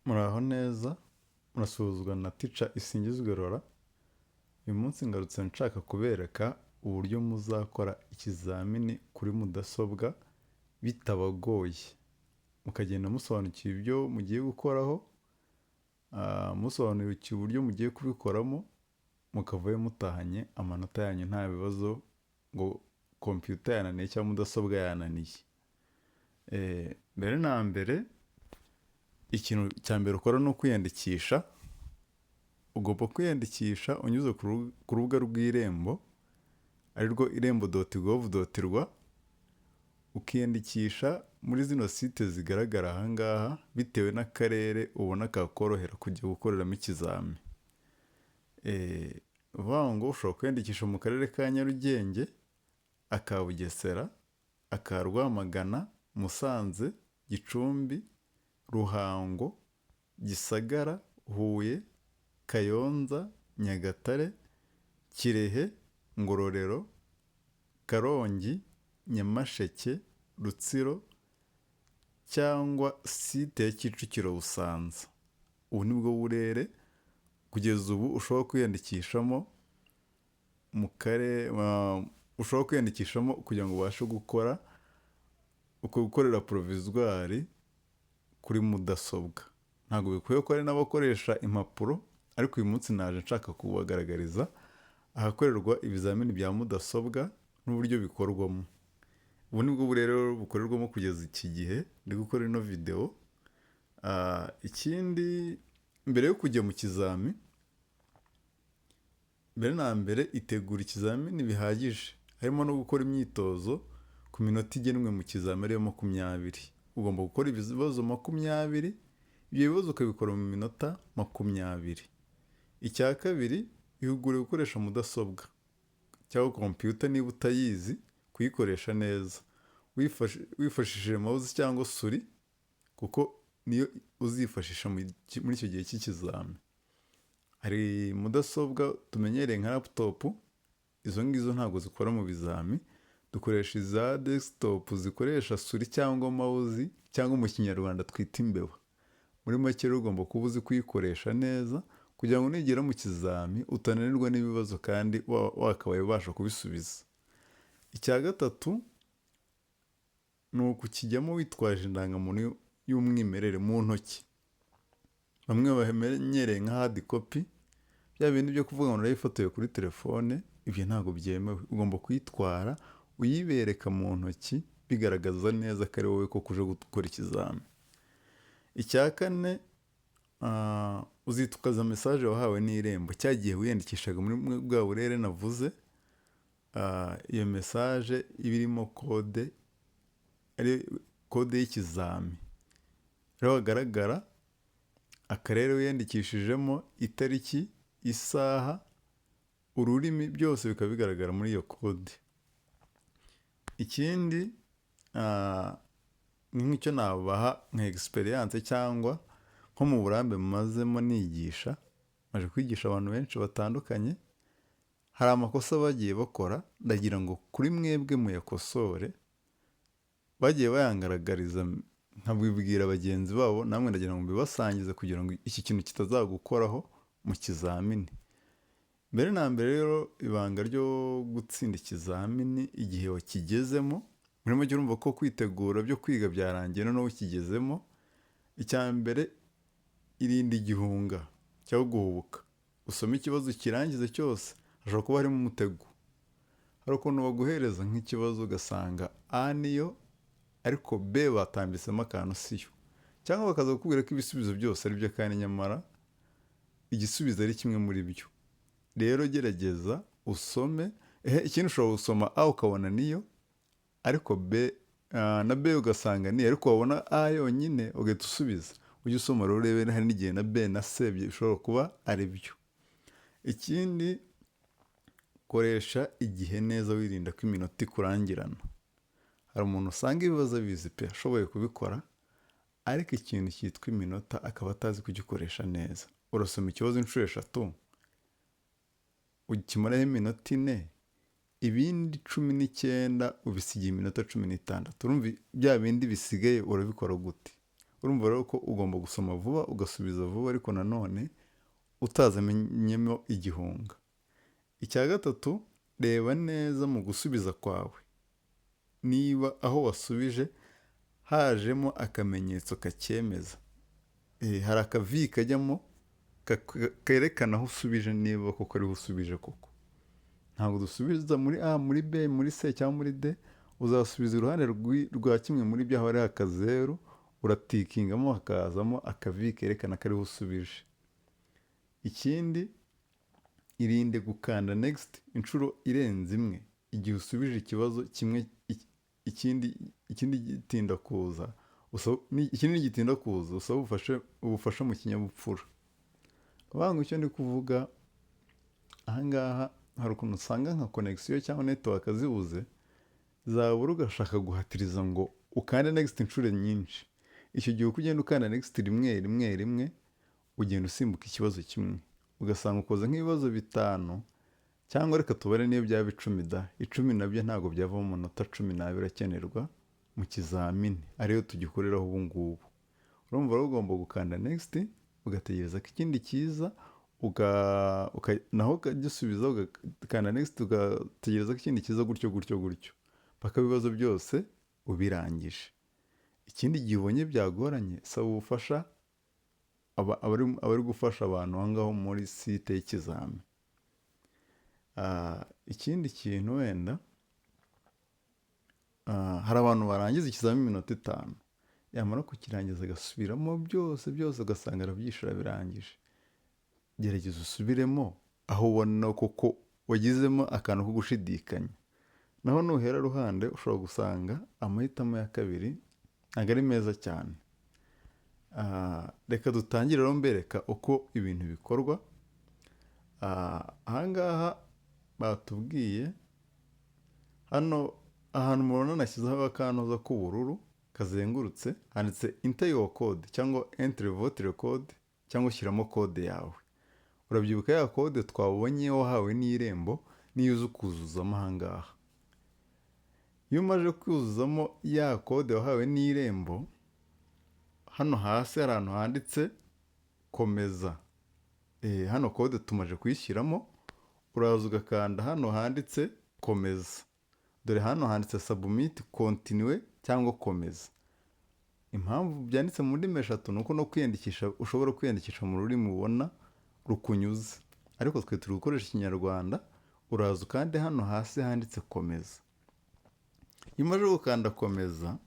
Muraho neza, murasuhuzwa na Teacher Isingizwe Laurent. Uyu munsi ngarutse nshaka kubereka uburyo muzakora ikizamini kuri mudasobwa bitabagoye. Mukagenda musobanukiwe ibyo mugiye gukoraho, musobanukiwe uburyo mugiye kubikoramo, mukavayo mutahanye amanota yanyu nta bibazo ngo computer yananiye cyangwa mudasobwa yananiye. Mbere na mbere, ikintu cya mbere ukora ni ukwiyandikisha. Ugomba kwiyandikisha unyuze ku rubuga rw'Irembo, arirwo irembo.gov.rw, ukiyandikisha muri zino site zigaragara aha ngaha bitewe n'akarere ubona kakorohera kujya gukoreramo ikizami. Uvuga ngo ushobora kwiyandikisha mu karere ka Nyarugenge, aka Bugesera, aka Rwamagana, Musanze, Gicumbi, Ruhango, Gisagara, Huye, Kayonza, Nyagatare, Kirehe, Ngororero, Karongi, Nyamasheke, Rutsiro cyangwa site ya Kicukiro Busanza. Ubu ni bwo burere kugeza ubu ushobora kwiyandikishamo ushobora kwiyandikishamo kugira ngo ubashe gukorera provisoire kuri mudasobwa. Ntabwo bikwiye ko ari n'abakoresha impapuro, ariko uyu munsi naje nshaka kubagaragariza ahakorerwa ibizamini bya mudasobwa n'uburyo bikorwamo. Ubu ni bwo burere bukorerwamo kugeza iki gihe ndi gukora ino video. Ikindi, mbere yo kujya mu kizami, mbere na mbere itegura ikizamini bihagije, harimo no gukora imyitozo ku minota igenwe mu kizami ariyo 20. Ugomba gukora ibibazo 20, ibyo bibazo ukabikora mu minota 20. Icya kabiri, ihugure gukoresha mudasobwa cyangwa computer niba utayizi kuyikoresha neza, wifashishije mouse cyangwa suri, kuko niyo uzifashisha muri icyo gihe cy'ikizami. Hari mudasobwa tumenyereye nka laptop, izo ngizo ntabwo zikora mu bizami. Dukoresha iza desktop zikoresha suri cyangwa mouse, cyangwa mu kinyarwanda twita imbeba. Muri make rero ugomba kuba uzi kuyikoresha neza kugira ngo nigera mu kizami utananirwa n'ibibazo kandi wakabaye ubasha kubisubiza. Icya gatatu ni ukukijyamo witwaje indangamuntu y'umwimerere mu ntoki. Bamwe bamenyereye nka hard copy, bya bindi byo kuvuga ngo narayifotoye kuri telefone, ibyo ntabwo byemewe. Ugomba kuyitwara uyibereka mu ntoki bigaragaza neza ko ari wowe ko kuje gukora ikizami. Icya kane, uzitukaza message wahawe n'Irembo cyagiye wiyandikishaga muri bwa burere navuze. Iyo message ibirimo code, ari code y'ikizami. Rero hagaragara akarere wiyandikishijemo, itariki, isaha, ururimi, byose bikaba bigaragara muri iyo code. Ikindi, nk'icyo nabaha nka experience cyangwa nko mu burambe mumazemo nigisha, maje kwigisha abantu benshi batandukanye, hari amakosa bagiye bakora, ndagira ngo kuri mwebwe muyakosore. Bagiye bayangaragariza nkabibwira bagenzi babo, namwe ndagira ngo mbibasangize kugira ngo iki kintu kitazagukoraho mu kizamini. Mbere na mbere rero, ibanga ryo gutsinda ikizamini igihe wakigezemo, muri make urumva ko kwitegura byo kwiga byarangiye noneho ukigezemo. Icya mbere, irinde igihunga cyangwa guhubuka. Usome ikibazo kirangize cyose, hashobora kuba harimo umutego. Hari ukuntu baguhereza nk'ikibazo ugasanga A niyo ariko B batambitsemo akantu siyo, cyangwa bakaza kukubwira ko ibisubizo byose ari byo kandi nyamara igisubizo ari kimwe muri byo. Rero gerageza usome. Ikindi ushobora gusoma A ukabona niyo, ariko B na B ugasanga niyo, ariko wabona A yonyine ugahita usubiza. Ujye usoma rero urebe hari n'igihe na B na C bishobora kuba ari byo. Ikindi, koresha igihe neza wirinda ko iminota ikurangirana. Hari umuntu usanga ibibazo abizi pe, ashoboye kubikora, ariko ikintu cyitwa iminota akaba atazi kugikoresha neza. Urasoma ikibazo inshuro 3, ukimaraho iminota 4, ibindi 19 ubisigiye iminota 16. Urumva bya bindi bisigaye urabikora gute? urumva rero ko ugomba gusoma vuba ugasubiza vuba ariko nanone utazamenyemo igihunga. Icya gatatu, reba neza mu gusubiza kwawe niba aho wasubije hajemo akamenyetso kacyemeza. Hari akavi kajyamo kerekana aho usubije niba koko ariho usubije koko. Ntabwo dusubiza muri A, muri B, muri C cyangwa muri D, uzasubiza iruhande rwa kimwe muri byo, aho hari akazeru, uratikingamo hakazamo akavi kerekana ko ariho usubije. Ikindi, irinde gukanda next inshuro irenze imwe igihe usubije ikibazo kimwe, ikindi gitinda kuza usaba ubufasha mu kinyabupfura. Ngo icyo ndi kuvuga ahangaha, hari ukuntu usanga nka connection cyangwa network zibuze, zabura ugashaka guhatiriza ngo ukande next inshuro nyinshi. Icyo gihe uko ugenda ukanda next rimwe ugenda usimbuka ikibazo kimwe, ugasanga ukoze nk'ibibazo 5, cyangwa reka tubare niyo byaba 10 da, 10 nabyo ntabwo byavamo amanota 12 akenerwa mu kizamini ariyo tugikoreraho ubu ngubu. Urumva rero ugomba gukanda next, ugategereza ko ikindi kiza, naho ukagisubiza ugakanda next, ugategereza ko ikindi kiza, gutyo paka ibibazo byose ubirangije. Ikindi gihe ubonye byagoranye, saba ubufasha abari gufasha abantu aho ngaho muri site y'ikizami. Ikindi kintu wenda, hari abantu barangiza ikizamini iminota 5, yamara kukirangiza agasubiramo byose ugasanga arabyishura birangije. Gerageza usubiremo aho ubona koko wagizemo akantu ko gushidikanya. Naho nuhera ruhande ushobora gusanga amahitamo ya kabiri ntabwo ari meza cyane. Reka dutangire rero mbereka uko ibintu bikorwa. Ahangaha batubwiye hano ahantu mubona nashyizeho akantu k'ubururu kazengurutse, handitse enter your code cyangwa enter vote code cyangwa ushyiramo code yawe. Urabyibuka ya code twabonye wahawe n'Irembo niyo uza ukuzuzamo ahangaha. Iyo umaze kuzuzamo ya code wahawe n'Irembo, hano hasi hari ahantu handitse komeza. Hano code tumaje kuyishyiramo, uraza ugakanda hano handitse komeza. Dore hano handitse submit, continue cyangwa komeza. Impamvu byanditse mu ndimi 3 nuko no kwiyandikisha ushobora kwiyandikisha mu rurimi ubona rukunyuze, ariko twe turi gukoresha Ikinyarwanda. Uraza ukande hano hasi handitse komeza. Iyo umaze gukanda komeza,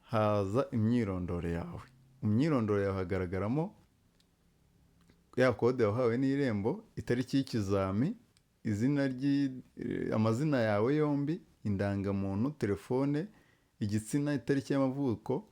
haza imyirondoro yawe. Mu myirondoro yawe hagaragaramo ya code wahawe n'Irembo, itariki y'ikizami, amazina yawe yombi, indangamuntu, telefone, igitsina, itariki y'amavuko,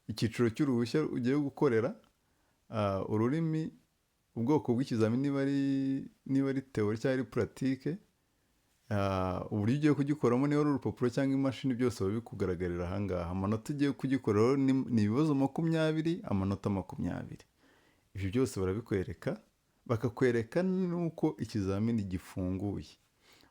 icyiciro cy'uruhushya ugiye gukorera, ururimi, ubwoko bw'ikizami niba ari theory cyangwa ari pratique, uburyo ugiye kugikoramo niba ari urupapuro cyangwa imashini, byose babikugaragarira ahangaha. Amanota ugiye kugikoreraho ni ibibazo 20, amanota 20. Ibyo byose barabikwereka, bakakwereka nuko ikizamini gifunguye.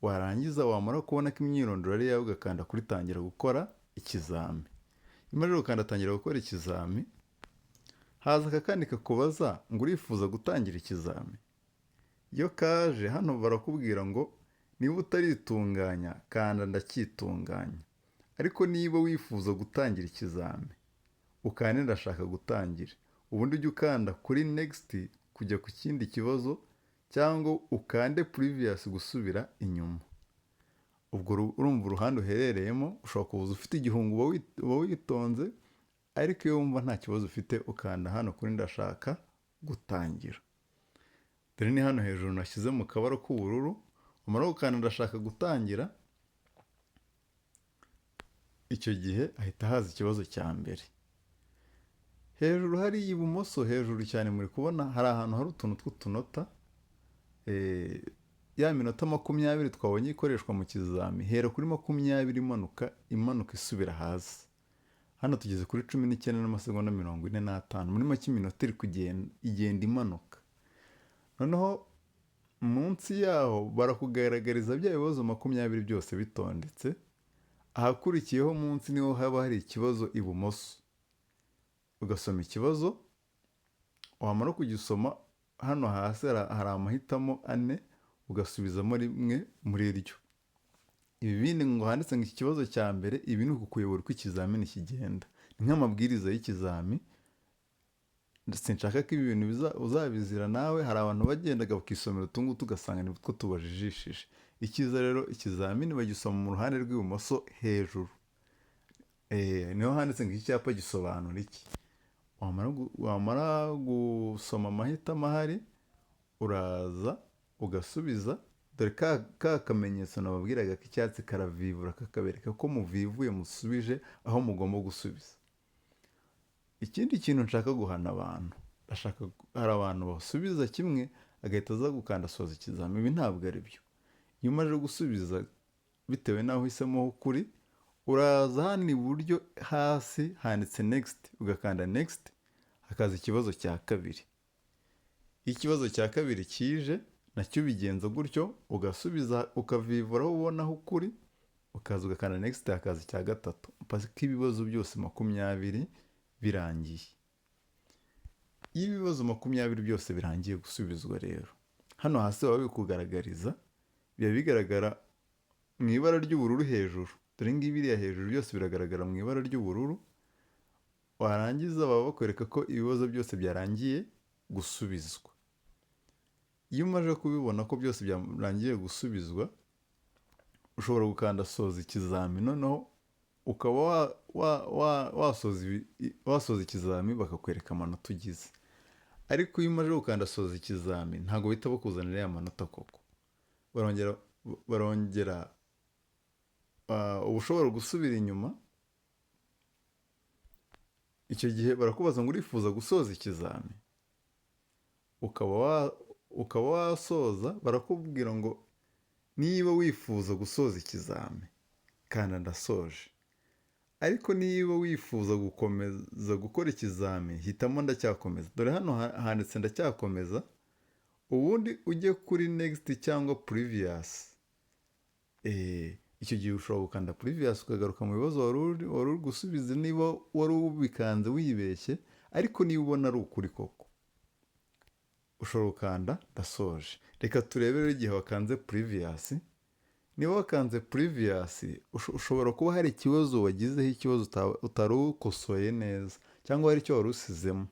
Warangiza wamara kubona ko imyirondoro ari yawe, ugakanda kuri tangira gukora ikizami. Imaze gukanda tangira gukora ikizami, haza akakandi kakubaza ngo urifuza gutangira ikizami. Iyo kaje hano barakubwira ngo niba utaritunganya kanda ndacyitunganya, ariko niba wifuza gutangira ikizami ukande ndashaka gutangira, ubundi ujye ukanda kuri next kujya ku kindi kibazo, cyangwa ukande previous gusubira inyuma. Ubwo urumva uruhande uherereyemo, ushobora kuza ufite igihungu uba witonze, ariko iyo wumva nta kibazo ufite ukanda hano kuri ndashaka gutangira. Dore ni hano hejuru nashyize mu kabara k'ubururu. Umara gukanda ndashaka gutangira, icyo gihe ahita haza ikibazo cya mbere. Hejuru hari ibumoso, hejuru cyane muri kubona hari ahantu hari utuntu tw'utunota, ya minota 20 twabonye ikoreshwa mu kizami, hera kuri 20 imanuka isubira hasi. Hano tugeze kuri 19:45. Muri make iminota iri igenda imanuka. Noneho munsi yaho barakugaragariza bya bibazo 20 byose bitondetse, ahakurikiyeho munsi niho haba hari ikibazo ibumoso, ugasoma ikibazo, wamara kugisoma hano hasi hari amahitamo ane, ugasubizamo rimwe muri ryo. Ibi bindi ngo handitse ngo iki kibazo cya mbere, ibi ni ukukuyobora uko ikizamini kigenda, ni nk'amabwiriza y'ikizami. Sinshaka ko ibi bintu uzabizira nawe. Hari abantu bagendaga bakisomera utungutu ugasanga ni two tubajijishije. Icyiza rero, ikizamini bagisoma mu ruhande rw'ibumoso hejuru, niho handitse ngo iki cyapa gisobanura iki. Wamara gusoma amahitamo ahari, uraza ugasubiza. Dore ka kamenyetso nababwiraga k'icyatsi karavivura, kakabereka ko muvivuye musubije aho mugomba gusubiza. Ikindi kintu nshaka guhana abantu, hari abantu basubiza kimwe agahita aza gukanda soza ikizami. Ibi ntabwo ari byo. Iyo umaze gusubiza bitewe n'aho uhisemo ukuri, uraza hano iburyo hasi handitse next, ugakanda next, hakaza ikibazo cya kabiri. Iyo ikibazo cya kabiri kije nacyo ubigenza gutyo, ugasubiza ukavivura aho ubonaho ukuri, ukaza ugakanda next, hakaza icya gatatu, mpaka ibibazo byose 20 birangiye. Iyo ibibazo 20 byose birangiye gusubizwa rero, hano hasi baba bikugaragariza, biba bigaragara mu ibara ry'ubururu hejuru. Dore ngibi iriya hejuru byose biragaragara mu ibara ry'ubururu. Warangiza baba bakwereka ko ibibazo byose byarangiye gusubizwa. Iyo umaze kubibona ko byose byarangiye gusubizwa, ushobora gukanda soza ikizami, noneho ukaba wasoza ikizami bakakwereka amanota ugize. Ariko iyo umaze gukanda soza ikizami ntabwo bahita bakuzanira ya manota koko. Barongera uba ushobora gusubira inyuma. Icyo gihe barakubaza ngo urifuza gusoza ikizami, ukaba wasoza. Barakubwira ngo niba wifuza gusoza ikizami kanda ndasoje, ariko niba wifuza gukomeza gukora ikizami hitamo ndacyakomeza. Dore hano handitse ndacyakomeza, ubundi ujye kuri next cyangwa previous. Icyo gihe ushobora gukanda previous ukagaruka mu bibazo wari uri gusubiza, niba wari ubikanze wibeshye. Ariko niba ubona ari ukuri koko, ushobora gukanda ndasoje. Reka turebere igihe wakanze previous. Niba wakanze previous, ushobora kuba hari ikibazo wagizeho, ikibazo utari ukosoye neza, cyangwa hari icyo wari usizemo.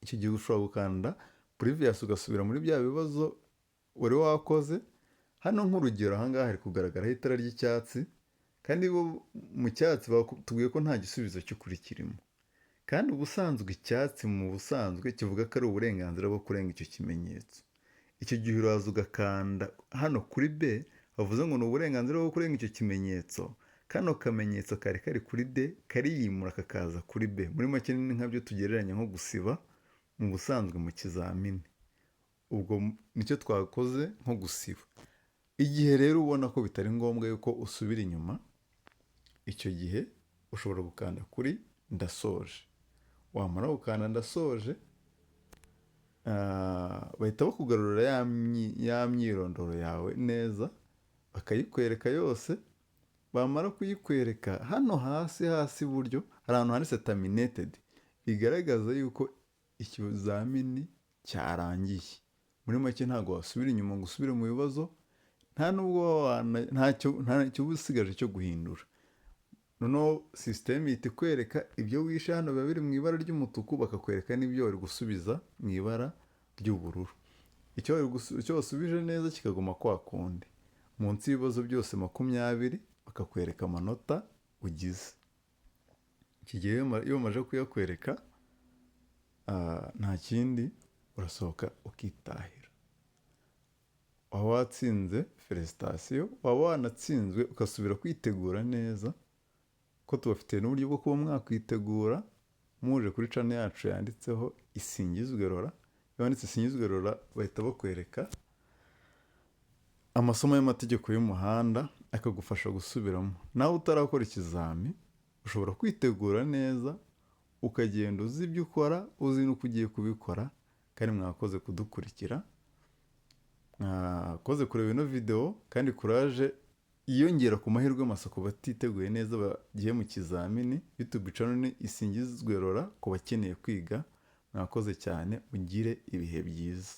Icyo gihe ushobora gukanda previous ugasubira muri bya bibazo wari wakoze. Hano nk'urugero, ahangaha hari kugaragaraho itara ry'icyatsi, kandi mu cyatsi batubwiye ko nta gisubizo cy'ukuri kirimo. Kandi ubusanzwe icyatsi mu busanzwe kivuga ko ari uburenganzira bwo kurenga icyo kimenyetso. Icyo gihe uraza ugakanda hano kuri B, bavuze ngo ni uburenganzira bwo kurenga icyo kimenyetso. Kano kamenyetso kari kuri D kariyimura kakaza kuri B. Muri make ni nkabyo tugereranya nko gusiba mu busanzwe mu kizamini. Ubwo nicyo twakoze nko gusiba. Igihe rero ubona ko bitari ngombwa yuko usubira inyuma, icyo gihe ushobora gukanda kuri ndasoje. Wamara gukanda ndasoje, bahita bakugarurira ya myirondoro yawe neza, bakayikwereka yose. Bamara kuyikwereka, hano hasi iburyo hari ahantu handitse terminated, bigaragaza yuko ikizamini cyarangiye. Muri make ntabwo wasubira inyuma ngo usubire mu bibazo, nta nubwo ntacyo uba usigaje cyo guhindura. Noneho sisiteme ihita ikwereka ibyo wishe hano biba biri mu ibara ry'umutuku, bakakwereka n'ibyo wari gusubiza mu ibara ry'ubururu. Icyo wasubije neza kikaguma kwa kundi. Munsi y'ibibazo byose 20 bakakwereka amanota ugize. Iki gihe iyo umaze kuyakwereka, nta kindi, urasohoka ukitahira. Waba watsinze, felicitation. Waba wanatsinzwe ugasubira kwitegura neza, ko tubafite n'uburyo bwo kuba mwakwitegura muje kuri channel yacu yanditseho Isingizwe Laurent. Iyo wanditse Isingizwe Laurent bahita bakwereka amasomo y'amategeko y'umuhanda, akagufasha gusubiramo. Nawe utarakora ikizami ushobora kwitegura neza, ukagenda uzi ibyo ukora, uzi n'uko ugiye kubikora. Kandi mwakoze kudukurikira, mwakoze kureba ino video, kandi courage yiyongera ku mahirwe masa ku batiteguye neza bagiye mu kizamini. YouTube channel ni Isingizwe Laurent ku bakeneye kwiga. Mwakoze cyane, ugire ibihe byiza.